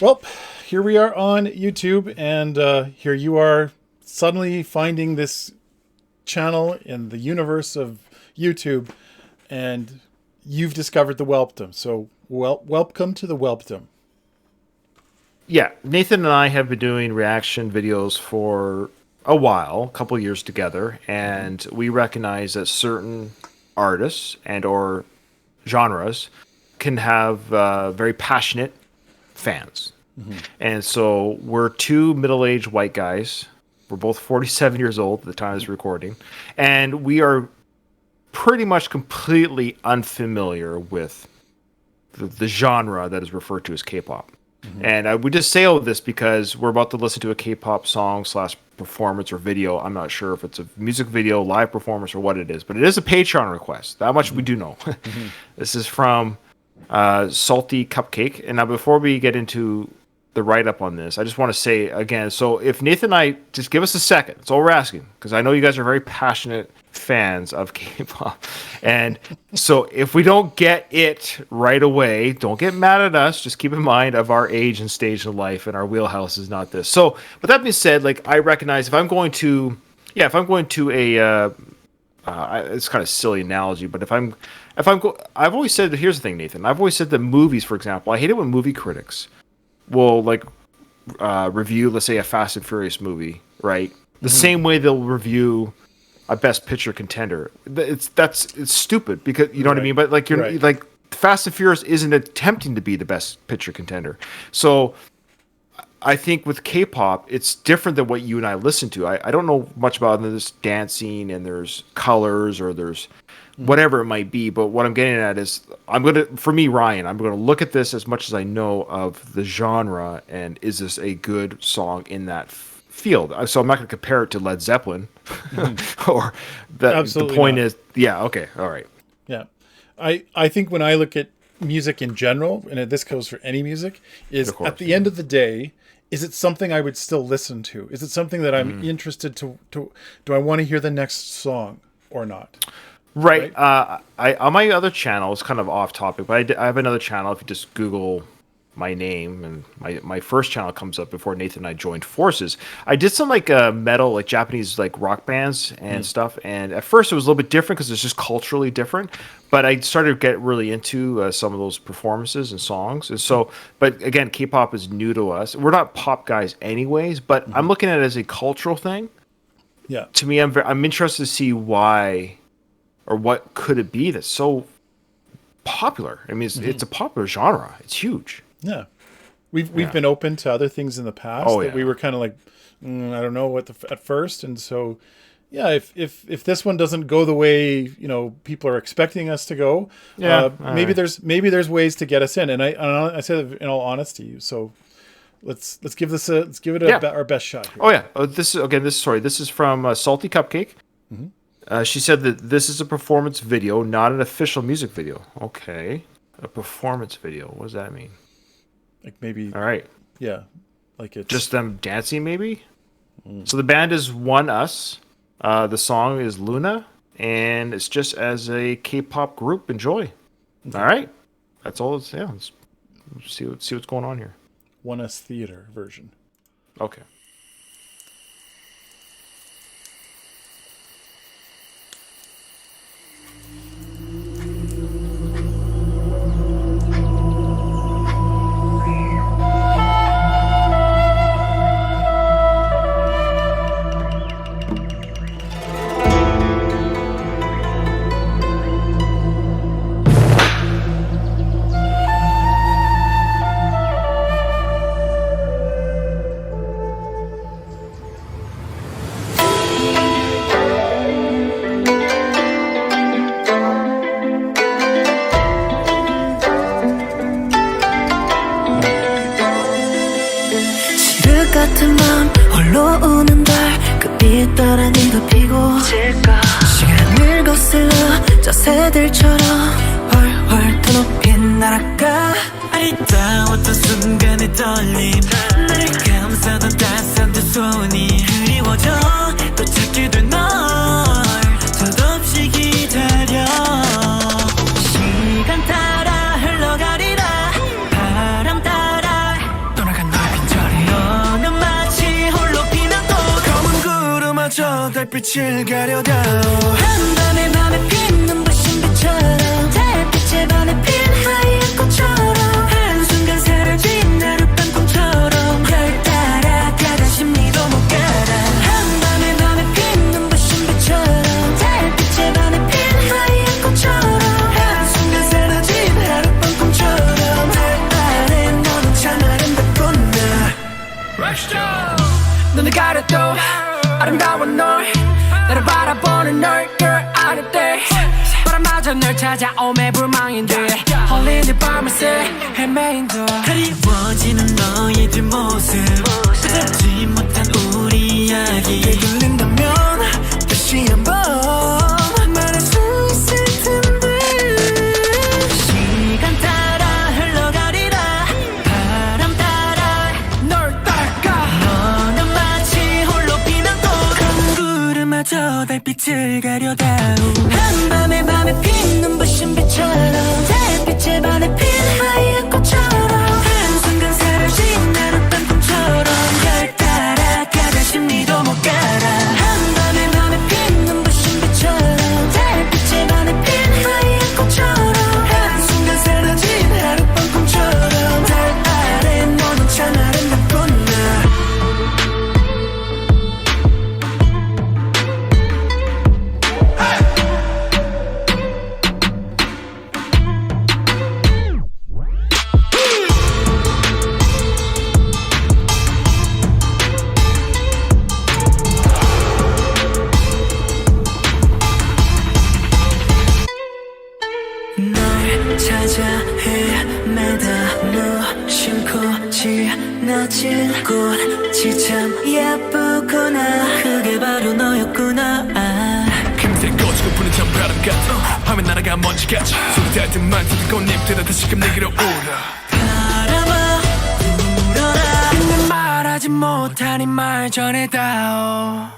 Well, here we are on YouTube, and here you are suddenly finding this channel in the universe of YouTube, and you've discovered the Welpdom. So, welcome to the Welpdom. Yeah, Nathan and I have been doing reaction videos for a while, a couple years together, and we recognize that certain artists and or genres can have very passionate fans. And so we're two middle-aged white guys. We're both 47 years old at the time of this recording, and we are pretty much completely unfamiliar with the genre that is referred to as K-pop. And I would just say all of this because we're about to listen to a K-pop song / performance or video. I'm not sure if it's a music video, live performance, or what it is, but it is a Patreon request. That much we do know. This is from Salty Cupcake. And now before we get into the write-up on this, I just want to say again, so if Nathan and I, just give us a second. That's all we're asking, because I know you guys are very passionate fans of K-pop. And so if we don't get it right away, don't get mad at us. Just keep in mind of our age and stage of life, and our wheelhouse is not this. So with that being said, like, I recognize if I'm going to a it's kind of silly analogy, but I've always said that, here's the thing, Nathan. I've always said that movies, for example, I hate it when movie critics will review, let's say, a Fast and Furious movie, right? The same way they'll review a Best Picture contender. It's stupid, because you know what I mean. But like like Fast and Furious isn't attempting to be the Best Picture contender. So I think with K-pop, it's different than what you and I listen to. I don't know much about this dancing, and there's colors, or there's whatever it might be. But what I'm getting at is, for me, Ryan, I'm going to look at this as much as I know of the genre, and is this a good song in that field? So I'm not going to compare it to Led Zeppelin, or that. Absolutely the point not. is, yeah, okay, all right. Yeah. I think when I look at music in general, and this goes for any music, is at the end of the day, is it something I would still listen to? Is it something that I'm interested to do I want to hear the next song or not? Right. I on my other channel, it's kind of off topic, but I have another channel. If you just Google my name, and my first channel comes up before Nathan and I joined forces. I did some metal, like Japanese rock bands and stuff. And at first it was a little bit different because it's just culturally different. But I started to get really into some of those performances and songs. And so, but again, K-pop is new to us. We're not pop guys anyways, but I'm looking at it as a cultural thing. Yeah. To me, I'm interested to see why, or what could it be that's so popular. I mean, it's a popular genre. It's huge. Yeah, we've been open to other things in the past that we were kind of like, I don't know at first, and so yeah, if this one doesn't go the way people are expecting us to go, maybe there's ways to get us in, and I said it in all honesty. So let's give it our best shot here. Oh yeah, this is from Salty Cupcake. She said that this is a performance video, not an official music video. Okay, a performance video. What does that mean? Like maybe. All right. Yeah, like it's just them dancing, maybe. So the band is ONEUS. The song is Luna, and it's just as a K-pop group. Enjoy. All right, that's all. Let's see what's going on here. ONEUS theater version. Okay. 같은 맘 홀로 우는 달그 빛바람이 덮이고 시간을 거슬러 저 새들처럼 훨훨 더 높이 날아가 아리따웠던 순간의 떨림 나를 감싸던 따스한 두 손이 그리워져 또 찾게 된 널 덧없이 기다려 시간 따라 흘러가리라 바람 따라 떠나가 달빛을 가려다 한밤에 밤에 핀 눈부신 빛처럼 달빛에 반해 핀 하얀 꽃처럼 한순간 사라진 하룻밤 꿈처럼 별 따라가다 심리도 못 가라 한밤에 밤에 핀 눈부신 빛처럼 달빛에 반해 핀 하얀 꽃처럼 한순간 사라진 하룻밤 꿈처럼 달 아래 너는 참 아름답구나 눈을 가려도 아름다운 널 나를 바라보는 널 girl out of day 바람마저 널 찾아오매 불망인데 홀린 밤을 새 헤매인도 그리워지는 너의 뒷모습 끝없지 못한 우리 이야기 되돌린다면 다시 한번 말할 수 있을 텐데 시간 따라 흘러가리라 바람 따라 널 따라가 너는 마치 홀로 피는 꽃 구름마저 달빛을 가려다오 한밤에 밤에 핀 눈부신 빛처럼 달빛에 반해 핀 하얀 꽃처럼 한순간 사라진 하룻밤 꿈처럼 별 따라가다 심리도 못 가라 한밤에 밤에 핀 눈부신 빛처럼 달빛에 반해 핀 하얀 꽃처럼 한순간 사라진 하룻밤 꿈처럼 달 아래 너는 참 아름답구나 널 찾아 헤매다 무심코 지나친 꽃이 참 예쁘구나 그게 바로 너였구나 금세 꺼지고부는 찬바람 같아 화면 날아가 먼지같이 소리 닿을 듯만 쏟은 꽃잎들아 다시금 내게로 오라 바람아 불어라 내 말하지 못한 이 말 전해다오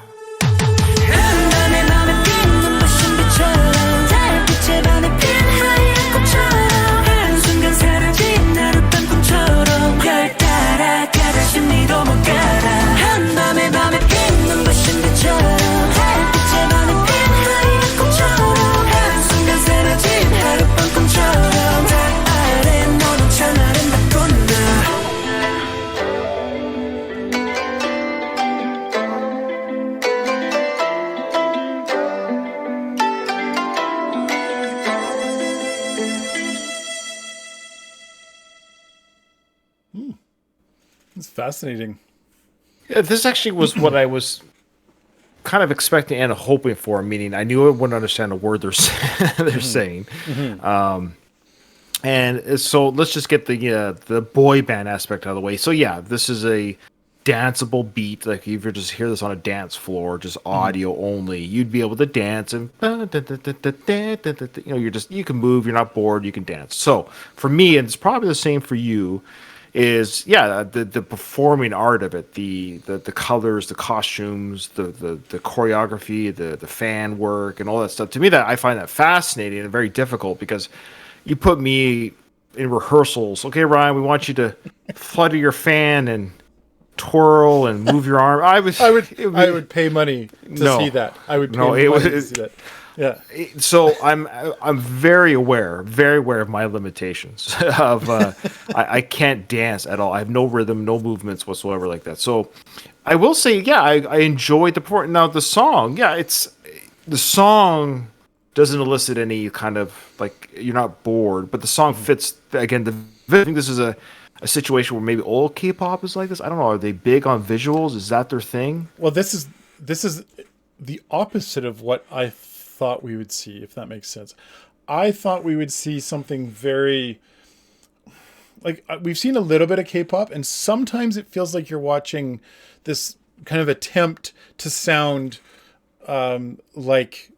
한밤에 밤에 핀 눈부신 빛처럼 달빛에 반해 핀 하얀 꽃처럼 한순간 사라진 하룻밤 꿈처럼 별 따라가다 심리도 못 가라 한밤에 밤에 핀 눈부신 빛처럼 달빛에 반해 핀 하얀 꽃처럼 한순간 사라진 하룻밤 꿈처럼 달 아래 너는 참 아름답구나 It's fascinating. Yeah, this actually was what I was kind of expecting and hoping for. Meaning, I knew I wouldn't understand a word they're saying. And so let's just get the boy band aspect out of the way. So yeah, this is a danceable beat. Like if you just hear this on a dance floor, just audio only, you'd be able to dance and you can move. You're not bored. You can dance. So for me, and it's probably the same for you, is the performing art of it, the colors, the costumes, the choreography, the fan work, and all that stuff. To me, that I find that fascinating and very difficult because you put me in rehearsals. Okay, Ryan, we want you to flutter your fan and twirl and move your arm. I would pay money to see that. I would pay money to see that. Yeah. So I'm very aware of my limitations. Of I can't dance at all. I have no rhythm, no movements whatsoever like that. So I will say, I enjoyed the part. Now the song, the song doesn't elicit any kind of like you're not bored, but the song fits. Again, I think this is a situation where maybe old K-pop is like this. I don't know. Are they big on visuals? Is that their thing? Well, this is the opposite of what I thought we would see, if that makes sense. I thought we would see something very like we've seen a little bit of K-pop, and sometimes it feels like you're watching this kind of attempt to sound like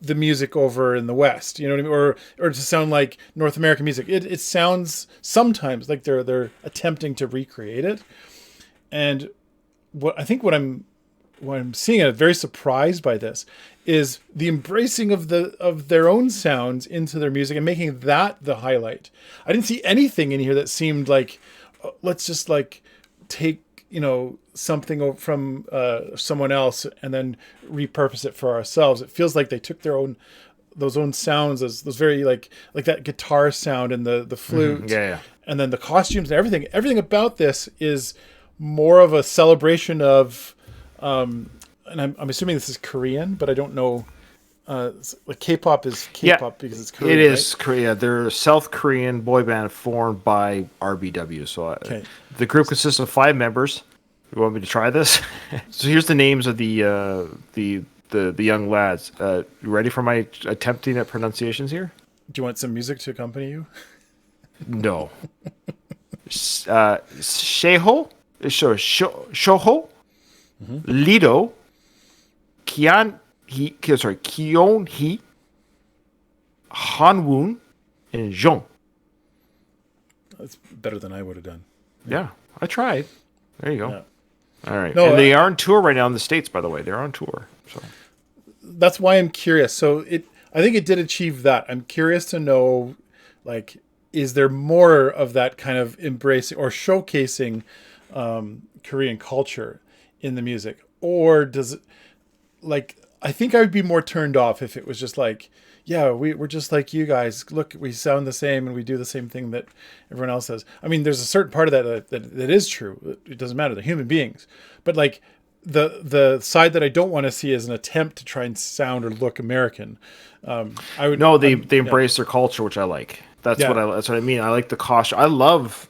the music over in the West, you know what I mean, or to sound like North American music. It sounds sometimes like they're attempting to recreate it, and what I'm seeing, I'm very surprised by this, is the embracing of their own sounds into their music and making that the highlight. I didn't see anything in here that seemed like let's just like take something from someone else and then repurpose it for ourselves. It feels like they took those own sounds, as those very like that guitar sound and the flute, and then the costumes and everything about this is more of a celebration of, and I'm assuming this is Korean, but I don't know. Like K-pop is K-pop because it's Korean. It is right? Korea. They're a South Korean boy band formed by RBW. So the group consists of 5 members. You want me to try this? So here's the names of the young lads. You ready for my attempting at pronunciations here? Do you want some music to accompany you? No. Sheho, Shoho, Lido, Kyon Hee, Hanwoon, and Jong. That's better than I would have done. Yeah, I tried. There you go. Yeah. All right. No, and they are on tour right now in the States, by the way. They're on tour. So that's why I'm curious. So I think it did achieve that. I'm curious to know, like, is there more of that kind of embracing or showcasing Korean culture in the music? Or does it, like, I think I would be more turned off if it was just like, yeah, we're just like you guys. Look, we sound the same and we do the same thing that everyone else does. I mean, there's a certain part of that is true. It doesn't matter. They're human beings. But like the side that I don't want to see is an attempt to try and sound or look American. I would no. They embrace their culture, which I like. That's what I mean. I like the costume. I love.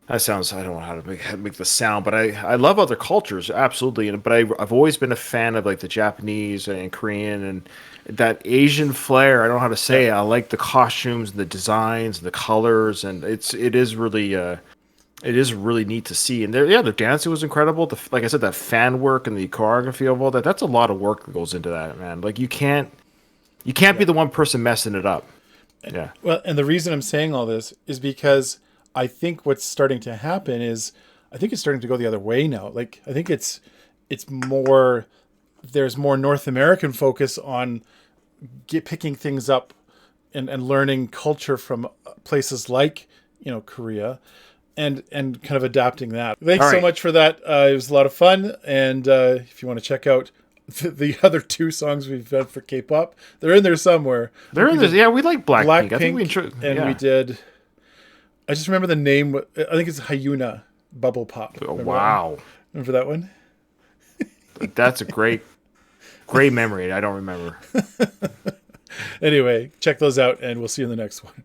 That sounds. I don't know how to make the sound, but I love other cultures absolutely. But I've always been a fan of like the Japanese and Korean and that Asian flair. I don't know how to say it. I like the costumes, the designs, the colors, and it is really neat to see. And their dancing was incredible. Like I said, that fan work and the choreography of all that. That's a lot of work that goes into that, man. Like you can't be the one person messing it up. Yeah. Well, and the reason I'm saying all this is because I think what's starting to happen is I think it's starting to go the other way now. Like I think it's more, there's more North American focus on picking things up and learning culture from places like, Korea and kind of adapting that. Thanks so much for that. It was a lot of fun. And if you want to check out the other 2 songs we've done for K-pop, they're in there somewhere. They're in there. Yeah, we like Blackpink. I think we did. I just remember the name. I think it's Hyuna Bubble Pop. Wow. Remember that one? That's a great memory. I don't remember. Anyway, check those out and we'll see you in the next one.